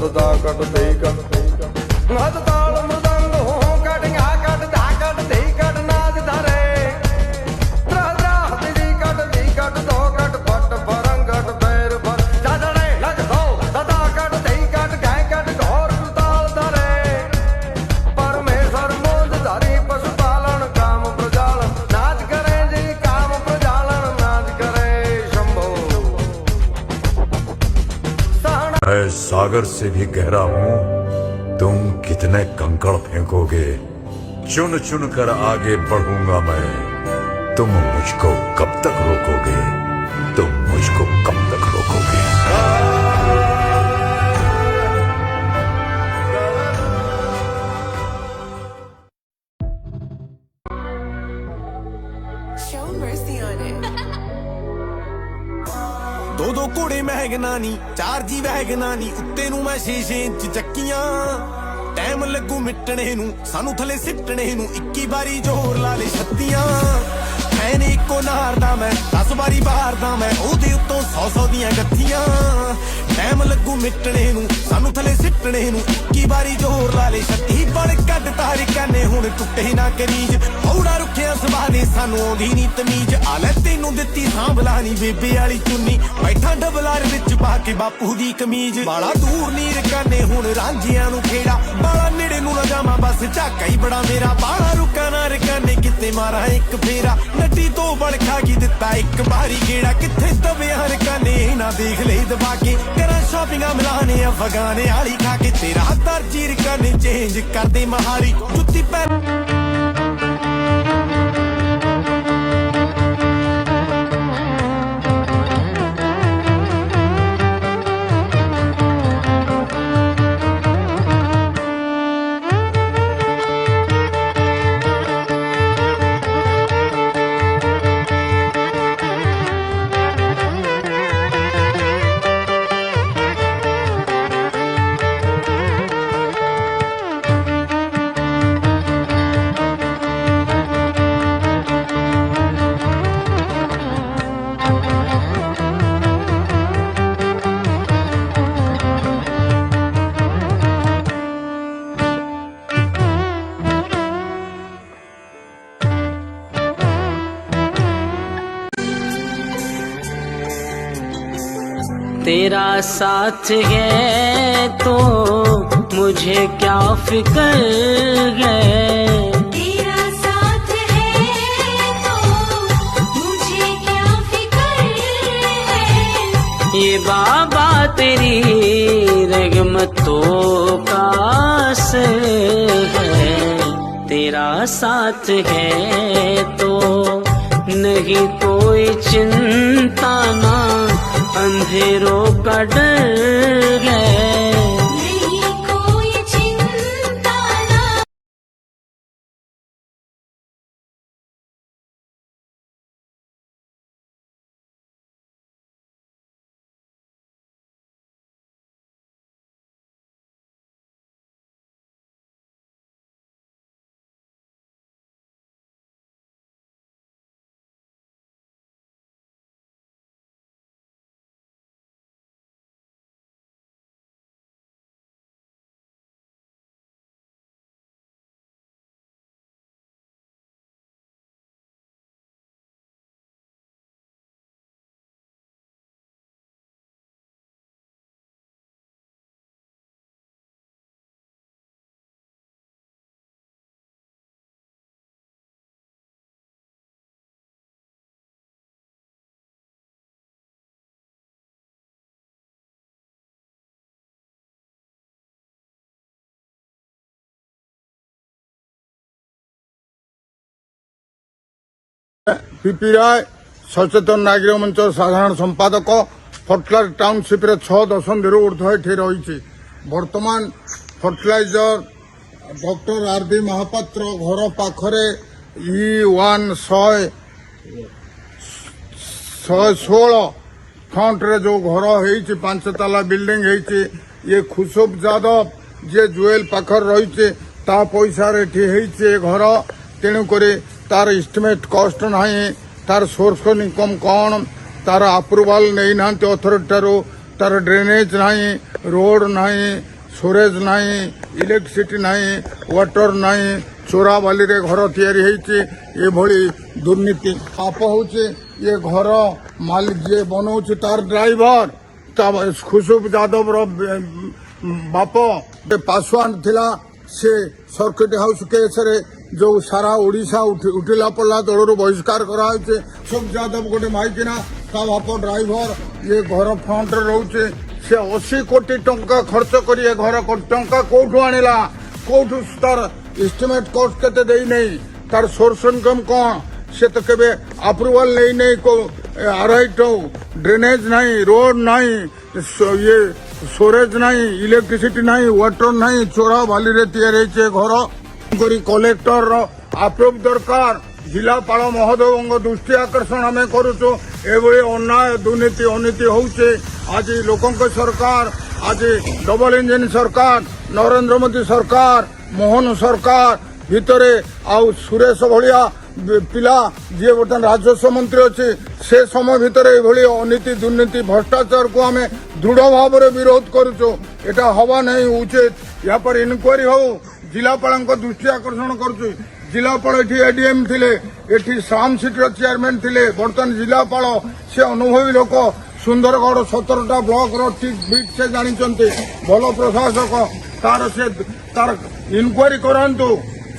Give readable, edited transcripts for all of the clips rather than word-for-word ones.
दा कट दे कट नाद ताल मृदंग हो कट गा कट दा कट दे कट नाद धरे द्रा द्रा दी कट दो कट पट परंग कट पैर पर जाजड़े लग दो सदा कट दे कट गाय कट घोर ताल धरे परमेश्वर मोद धारी पशुपालन काम प्रजालन नाच करे जी काम प्रजालन नाच करे शंभो। मैं सागर से भी गहरा हूँ, तुम कितने कंकड़ फेंकोगे, चुन चुन कर आगे बढ़ूंगा मैं। तुम मुझको कब तक रोकोगे, तुम मुझको कब तक रोकोगे। Show mercy on it. दो दो घोड़े महगना नी, चार जी वहगना नी, उत्ते नू मैं 6-6 इंच ਚੱਕੀਆਂ। ਟਾਈਮ ਲੱਗੂ ਮਿਟਣੇ ਨੂੰ, ਸਾਨੂੰ ਥੱਲੇ ਸਿੱਟਣੇ ਨੂੰ, 21 ਵਾਰੀ ਜ਼ੋਰ ਲਾ ਲੈ ਛੱਤੀਆਂ। ਹੈ ਨੀ ਇੱਕੋ ਨਾਰ ਦਾ ਮੈਂ, 10 ਵਾਰੀ ਬਾਹਰ ਦਾ ਮੈਂ, ਉਹਦੇ ਉੱਤੋਂ 100 ਦੀਆਂ ਗੱਥੀਆਂ। ਟਾਈਮ ਲੱਗੂ ਮਿਟਣੇ ਨੂੰ, ਸਾਨੂੰ ਥੱਲੇ ਸਿੱਟਣੇ ਨੂੰ, 21 ਵਾਰੀ ਜ਼ੋਰ ਲਾ ਲੈ ਛੱਤੀ। ਬੜ ਕੱਢ ਤਾਰ ਕਾਨੇ ਹੁਣ ਟੁੱਟੇ ਨਾ ਕਰੀਜ, ਹੌੜਾ ਰੁੱਖਿਆ ਸਵਾਦੇ ਸਾਨੂੰ ਆਉਂਦੀ ਨੀ ਤਮੀਜ਼। ਆ ਲੈ ਤੈਨੂੰ ਦਿੱਤੀ ਸਾਂਭਲਾ ਨੀ ਬੇਬੇ ਵਾਲੀ ਚੁੰਨੀ, ਬੈਠਾ ਡਬਲਾਰ ਵਿੱਚ ਪਾ ਕੇ ਬਾਪੂ ਦੀ ਕਮੀਜ਼। ਬਾਲਾ ਦੂਰ ਨੀ ਰਕਾਨੇ ਹੁਣ ਰਾਂਝਿਆਂ ਨੂੰ ਖੇੜਾ, ਬਾਲਾ ਨੇੜੇ ਨੂੰ ਨਾ ਜਾਵਾਂ ਬਸ ਝਾਕਾ ਹੀ ਬੜਾ ਮੇਰਾ। ਬਾਲਾ ਰੁਕਾ ਨਾ ਰਕਾਨੇ ਕਿਤੇ ਮਾਰਾਂ ਇੱਕ ਫੇਰਾ, ਨੱਡੀ ਤੋਂ ਬੜ ਖਾ ਕੇ ਦਿੱਤਾ ਇੱਕ ਵਾਰੀ ਗੇੜਾ। ਕਿੱਥੇ ਦਬਿਆ ਰਕਾਨੇ ਨਾ ਦੇਖ ਲੈ ਦਬਾ ਕੇ, ਕਰਾਂ ਸ਼ਾਪਿੰਗਾਂ ਮਿਲਾਨੇ ਅਫਗਾਨੇ ਵਾਲੀ ਖਾ ਕੇ। ਤੇਰਾ ਦਰਜੀ ਰਕਾਨੇ ਚੇਂਜ ਕਰਦੇ ਮਹਾਰੀ ਜੁੱਤੀ ਪੈ। तेरा साथ है तो मुझे क्या फिक्र है, तेरा साथ है तो मुझे क्या फिक्र है। ये बाबा तेरी रहमतों का असर है। तेरा साथ है तो नहीं कोई चिंता ना, अंधेरों का डर है। नहीं कोई चिंता ना। पीपी राय सचेतन नागरिक मंच साधारण संपादक फर्टिलाइजर टाउनशिप 6 दशंधि ऊर्ध ये रही। बर्तमान फर्टिलाइजर डॉक्टर आर.बी. महापात्र घर पाखरे E1 116 फ्रंट रे जो घर है 5 ताला बिल्डिंग है, ये खुशबु जादव जे जुएल पाखर रही पैसा घर। तेणुक तार एस्टिमेट कॉस्ट ना, तार सोर्स इनकम कौन, तार अप्रूवाल नहीं ना अथॉरिटी तार ड्रेनेज ना, ରୋଡ ନାହିଁ, ସ୍ୱେରେଜ ନାହିଁ, ଇଲେକ୍ଟ୍ରିସିଟି ନାହିଁ, ୱାଟର ନାହିଁ, ଚୋରାବାଲିରେ ଘର ତିଆରି ହେଇଛି। ଏଭଳି ଦୁର୍ନୀତି ପାପ ହଉଛି। ଏ ଘର ମାଲିକ ଯିଏ ବନଉଛି ତାର ଡ୍ରାଇଭର ଖୁସୁବ ଯାଦବର ବାପ ପାଶୱାନ ଥିଲା। ସେ ସର୍କିଟ ହାଉସ କେସରେ ଯୋଉ ସାରା ଓଡିଶା ଉଠିଲା ପଡିଲା ଦଳରୁ ବହିଷ୍କାର କରାହେଉଛି। ଖୁସୁବ ଯାଦବ ଗୋଟେ ମାଇକିନା, ତା ବାପ ଡ୍ରାଇଭର, ଇଏ ଘର ଫ୍ରଣ୍ଟରେ ରହୁଛି। ସେ 80 କୋଟି ଟଙ୍କା ଖର୍ଚ୍ଚ କରି ଏ ଘର ଟଙ୍କା କୋଉଠୁ ଆଣିଲା? କୋଉଠୁ ତାର ଏଷ୍ଟିମେଟ କଷ୍ଟ କେତେ ଦେଇନେଇ? ତାର ସୋର୍ସ ଇନକମ୍ କଣ? ସେ ତ କେବେ ଆପ୍ରୁଭାଲ ନେଇନେଇ। ଆରଆଇଟ ଡ୍ରେନେଜ ନାହିଁ, ରୋଡ ନାହିଁ, ଇଏ ସ୍ୱେରେଜ ନାହିଁ, ଇଲେକ୍ଟ୍ରିସିଟି ନାହିଁ, ୱାଟର ନାହିଁ, ଚୋରା ବାଲିରେ ତିଆରି ହେଇଛି ଘର। କରି କଲେକ୍ଟରର ଆପ୍ରୁଭ ଦରକାର। ଜିଲ୍ଲାପାଳ ମହୋଦୟଙ୍କ ଦୃଷ୍ଟି ଆକର୍ଷଣ ଆମେ କରୁଛୁ। ଏଭଳି ଅନ୍ୟାୟ ଦୁର୍ନୀତି ଅନୀତି ହଉଛି। ଆଜି ଲୋକଙ୍କ ସରକାର, ଆଜି ଡବଲ ଇଞ୍ଜିନ ସରକାର, ନରେନ୍ଦ୍ର ମୋଦି ସରକାର, ମୋହନ ସରକାର ଭିତରେ ଆଉ ସୁରେଶ ଭଳିଆ ପିଲା ଯିଏ ବର୍ତ୍ତମାନ ରାଜସ୍ୱ ମନ୍ତ୍ରୀ ଅଛି, ସେ ସମୟ ଭିତରେ ଏଭଳି ଅନୀତି ଦୁର୍ନୀତି ଭ୍ରଷ୍ଟାଚାରକୁ ଆମେ ଦୃଢ ଭାବରେ ବିରୋଧ କରୁଛୁ। ଏଟା ହବା ନାହିଁ ଉଚିତ। ୟା ପରେ ଇନକ୍ୱାରି ହଉ। ଜିଲ୍ଲାପାଳଙ୍କ ଦୃଷ୍ଟି ଆକର୍ଷଣ କରୁଛୁ। ଜିଲ୍ଲାପାଳ ଏଠି ଏଡିଏମ୍ ଥିଲେ, ଏଠି ସାମ୍ ସିଟିର ଚେୟାରମ୍ୟାନ ଥିଲେ। ବର୍ତ୍ତମାନ ଜିଲ୍ଲାପାଳ ସେ ଅନୁଭବୀ ଲୋକ। ସୁନ୍ଦରଗଡ଼ 17ଟା ବ୍ଲକର ଠିକ୍ ବିଟ୍ ସେ ଜାଣିଛନ୍ତି। ଭଲ ପ୍ରଶାସକ। ତାର ଇନକ୍ୱାରି କରାନ୍ତୁ।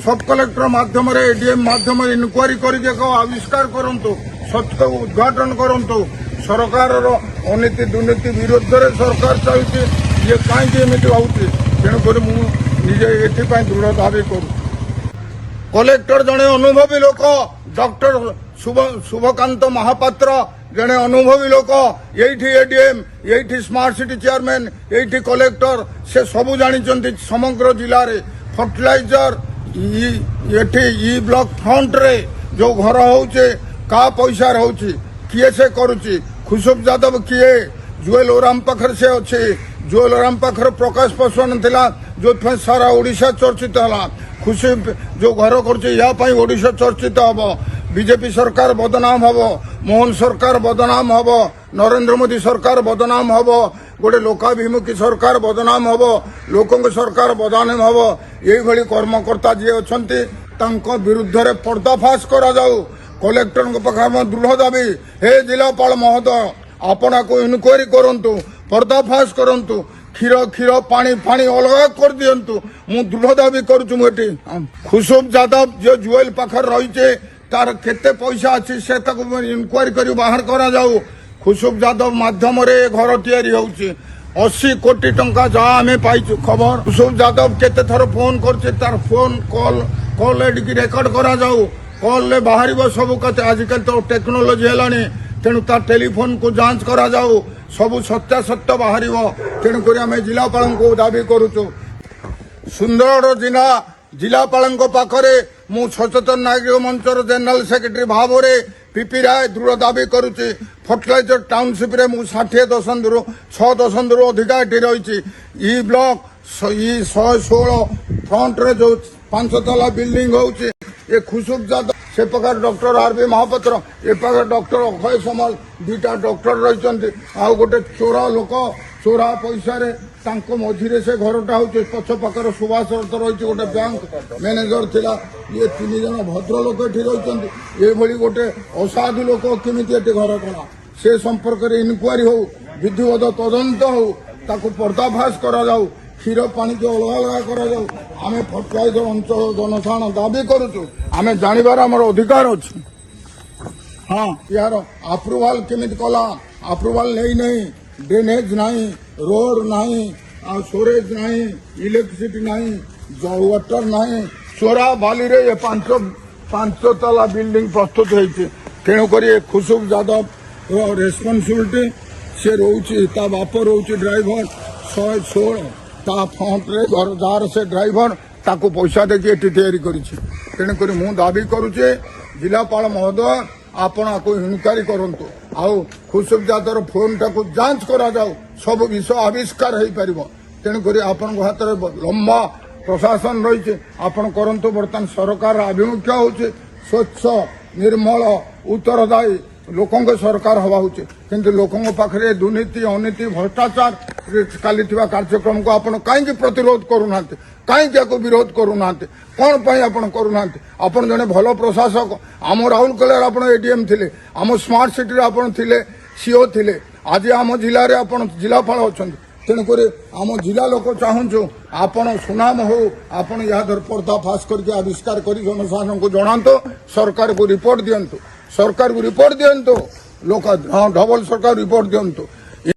ସବ୍ କଲେକ୍ଟର ମାଧ୍ୟମରେ, ଏଡିଏମ୍ ମାଧ୍ୟମରେ ଇନକ୍ୱାରି କରିକି ଏକ ଆବିଷ୍କାର କରନ୍ତୁ। ସତ୍ୟ ଉଦ୍ଘାଟନ କରନ୍ତୁ। ସରକାରର ଅନୀତି ଦୁର୍ନୀତି ବିରୁଦ୍ଧରେ ସରକାର ଚାଲିଛି। ଇଏ କାହିଁକି ଏମିତି ହଉଛି? ତେଣୁକରି ମୁଁ ନିଜେ ଏଥିପାଇଁ ଦୃଢ଼ ଦାବି କରୁଛି। କଲେକ୍ଟର ଜଣେ ଅନୁଭବୀ ଲୋକ। ଡକ୍ଟର ଶୁଭକାନ୍ତ ମହାପାତ୍ର ଜଣେ ଅନୁଭବୀ ଲୋକ। ଏଇଠି ଏଡିଏମ୍, ଏଇଠି ସ୍ମାର୍ଟ ସିଟି ଚେୟାରମ୍ୟାନ, ଏଇଠି କଲେକ୍ଟର। ସେ ସବୁ ଜାଣିଛନ୍ତି ସମଗ୍ର ଜିଲ୍ଲାରେ। ଫର୍ଟିଲାଇଜର ଏଠି ଇ ବ୍ଲକ ଫ୍ରଣ୍ଟରେ ଯୋଉ ଘର ହଉଛି, କାହା ପଇସାରେ ହଉଛି? କିଏ ସେ କରୁଛି? ଖୁସୁବ ଯାଦବ କିଏ? ଜୁଏଲ ଓରାମ ପାଖରେ ସେ ଅଛି। ଜୁଏଲ ଓରାମ ପାଖରେ ପ୍ରକାଶ ପାଶୱାନ ଥିଲା, ଯୋଉଥିପାଇଁ ସାରା ଓଡିଶା ଚର୍ଚ୍ଚିତ ହେଲା। ଖୁସିବ ଯୋଉ ଘର କରୁଛି, ୟା ପାଇଁ ଓଡିଶା ଚର୍ଚ୍ଚିତ ହବ। ବିଜେପି ସରକାର ବଦନାମ ହବ, ମୋହନ ସରକାର ବଦନାମ ହବ, ନରେନ୍ଦ୍ର ମୋଦି ସରକାର ବଦନାମ ହବ, ଗୋଟେ ଲୋକାଭିମୁଖୀ ସରକାର ବଦନାମ ହବ, ଲୋକଙ୍କ ସରକାର ବଦନାମ ହବ। ଏଇଭଳି କର୍ମକର୍ତ୍ତା ଯିଏ ଅଛନ୍ତି ତାଙ୍କ ବିରୁଦ୍ଧରେ ପର୍ଦ୍ଦାଫାଶ କରାଯାଉ। କଲେକ୍ଟରଙ୍କ ପାଖରେ ଆମ ଦୃଢ଼ ଦାବି। ହେ ଜିଲ୍ଲାପାଳ ମହୋଦୟ, ଆପଣ ଆକୁ ଇନକ୍ୱାରି କରନ୍ତୁ, ପର୍ଦ୍ଦାଫାଶ କରନ୍ତୁ। କ୍ଷୀର ପାଣି ଅଲଗା କରିଦିଅନ୍ତୁ। ମୁଁ ଦୃଢ଼ ଦାବି କରୁଛୁ। ମୁଁ ଏଠି ଖୁସୁବ ଯାଦବ ଯିଏ ଜୁଏଲ ପାଖରେ ରହିছে, ତାର କେତେ ପଇସା ଅଛି ସେ ତାକୁ ଇନକ୍ୱାରି କରି ବାହାର କରାଯାଉ। ଖୁସୁବ ଯାଦବ ମାଧ୍ୟମରେ ଘର ତିଆରି ହେଉଛି। 80 କୋଟି ଟଙ୍କା ଯାହା ଆମେ ପାଇଛୁ ଖବର। ଖୁସୁବ ଯାଦବ କେତେ ଥର ଫୋନ କରୁছে, ତାର ଫୋନ କଲ୍ ଏଠିକି ରେକର୍ଡ କରାଯାଉ। କଲ୍ରେ ବାହାରିବ ସବୁ କଥା। ଆଜିକାଲି ତ ଟେକ୍ନୋଲୋଜି ହେଲାଣି, ତେଣୁ ତା ଟେଲିଫୋନକୁ ଯାଞ୍ଚ କରାଯାଉ। ସବୁ ସତ୍ୟାସତ୍ୟ ବାହାରିବ। ତେଣୁକରି ଆମେ ଜିଲ୍ଲାପାଳଙ୍କୁ ଦାବି କରୁଛୁ। ସୁନ୍ଦରଗଡ଼ ଜିଲ୍ଲାପାଳଙ୍କ ପାଖରେ ମୁଁ ସଚେତନ ନାଗରିକ ମଞ୍ଚର ଜେନେରାଲ ସେକ୍ରେଟାରୀ ଭାବରେ ପିପି ରାୟ ଦୃଢ଼ ଦାବି କରୁଛି। ଫର୍ଟିଲାଇଜର ଟାଉନସିପ୍ରେ ମୁଁ 60 ଅଧିକା ଏଠି ରହିଛି। ଇ ବ୍ଲକ 116 ଫ୍ରଣ୍ଟରେ ଯୋଉ 5 ତାଲା ବିଲ୍ଡିଂ ହଉଛି, ଏ ଖୁସୁବ ଯାଦବ, ସେ ପାଖରେ ଡକ୍ଟର ଆରବି ମହାପାତ୍ର, ଏ ପାଖରେ ଡକ୍ଟର ଅକ୍ଷୟ ସମାଲ, ଦୁଇଟା ଡକ୍ଟର ରହିଛନ୍ତି। ଆଉ ଗୋଟେ ଚୋରା ଲୋକ, ଚୋରା ପଇସାରେ ତାଙ୍କ ମଝିରେ ସେ ଘରଟା ହଉଛି। ପଛ ପାଖରେ ସୁଭାଷ ରଥ ରହିଛି, ଗୋଟେ ବ୍ୟାଙ୍କ ମ୍ୟାନେଜର ଥିଲା। ଇଏ 3 ଜଣ ଭଦ୍ରଲୋକ ଏଠି ରହିଛନ୍ତି। ଏଭଳି ଗୋଟେ ଅସାଧୁ ଲୋକ କେମିତି ଏଠି ଘର କଲା? ସେ ସମ୍ପର୍କରେ ଇନକ୍ୱାରି ହଉ, ବିଧିବଦ୍ଧ ତଦନ୍ତ ହଉ, ତାକୁ ପର୍ଦ୍ଦାଫାଶ କରାଯାଉ। କ୍ଷୀର ପାଣିକୁ ଅଲଗା କରାଯାଉ। ଆମେ ଫର୍ଟିଲାଇଜର ଅଞ୍ଚଳ ଜନସାଧାରଣ ଦାବି କରୁଛୁ। ଆମେ ଜାଣିବାର ଆମର ଅଧିକାର ଅଛି। ହଁ, ଏହାର ଆପ୍ରୁଭାଲ କେମିତି କଲା? ଆପ୍ରୁଭାଲ ନେଇନାହିଁ। ଡ୍ରେନେଜ ନାହିଁ, ରୋଡ ନାହିଁ, ଆଉ ସ୍ୱେରେଜ ନାହିଁ, ଇଲେକ୍ଟ୍ରିସିଟି ନାହିଁ, ୱାଟର ନାହିଁ, ଚୋରା ବାଲିରେ ଏ 5 ତାଲା ବିଲ୍ଡିଂ ପ୍ରସ୍ତୁତ ହେଇଛି। ତେଣୁକରି ଏ ଖୁସୁବ ଯାଦବର ରେସ୍ପନ୍ସିବିଲିଟି। ସେ ରହୁଛି, ତା ବାପ ରହୁଛି ଡ୍ରାଇଭର। 116 ତା ଫ୍ରଣ୍ଟରେ ଘର, ଯାହାର ସେ ଡ୍ରାଇଭର, ତାକୁ ପଇସା ଦେଇକି ଏଠି ତିଆରି କରିଛି। ତେଣୁକରି ମୁଁ ଦାବି କରୁଛି, ଜିଲ୍ଲାପାଳ ମହୋଦୟ ଆପଣ ଆକୁ ଇନକ୍ୱାରି କରନ୍ତୁ। ଆଉ ଖୁସୁବ ଯାଦବର ଫୋନଟାକୁ ଯାଞ୍ଚ କରାଯାଉ। ସବୁ ବିଷୟ ଆବିଷ୍କାର ହେଇପାରିବ। ତେଣୁକରି ଆପଣଙ୍କ ହାତରେ ଲମ୍ବା ପ୍ରଶାସନ ରହିଛି, ଆପଣ କରନ୍ତୁ। ବର୍ତ୍ତମାନ ସରକାରର ଆଭିମୁଖ୍ୟ ହେଉଛି ସ୍ୱଚ୍ଛ, ନିର୍ମଳ, ଉତ୍ତରଦାୟୀ ଲୋକଙ୍କ ସରକାର ହବା ହଉଛି କିନ୍ତୁ ଲୋକଙ୍କ ପାଖରେ ଦୁର୍ନୀତି ଅନୀତି ଭ୍ରଷ୍ଟାଚାର ଚାଲି ଥିବା କାର୍ଯ୍ୟକ୍ରମକୁ ଆପଣ କାହିଁକି ପ୍ରତିରୋଧ କରୁନାହାନ୍ତି କାହିଁକି ୟାକୁ ବିରୋଧ କରୁନାହାନ୍ତି କ'ଣ ପାଇଁ ଆପଣ କରୁନାହାନ୍ତି ଆପଣ ଜଣେ ଭଲ ପ୍ରଶାସକ ଆମ ରାଉରକେଲାରେ ଆପଣ ଏଡିଏମ୍ ଥିଲେ ଆମ ସ୍ମାର୍ଟ ସିଟିରେ ଆପଣ ଥିଲେ ସିଓ ଥିଲେ ଆଜି ଆମ ଜିଲ୍ଲାରେ ଆପଣ ଜିଲ୍ଲାପାଳ ଅଛନ୍ତି ତେଣୁକରି ଆମ ଜିଲ୍ଲା ଲୋକ ଚାହୁଁଛୁ ଆପଣ ସୁନାମ ହଉ ଆପଣ ଏହାଦ୍ୱାରା ପର୍ଦ୍ଦାଫାଶ କରିକି ଆବିଷ୍କାର କରି ଜନସାଧାରଣଙ୍କୁ ଜଣାନ୍ତୁ ସରକାରକୁ ରିପୋର୍ଟ ଦିଅନ୍ତୁ ଲୋକ ଡବଲ ସରକାର ରିପୋର୍ଟ ଦିଅନ୍ତୁ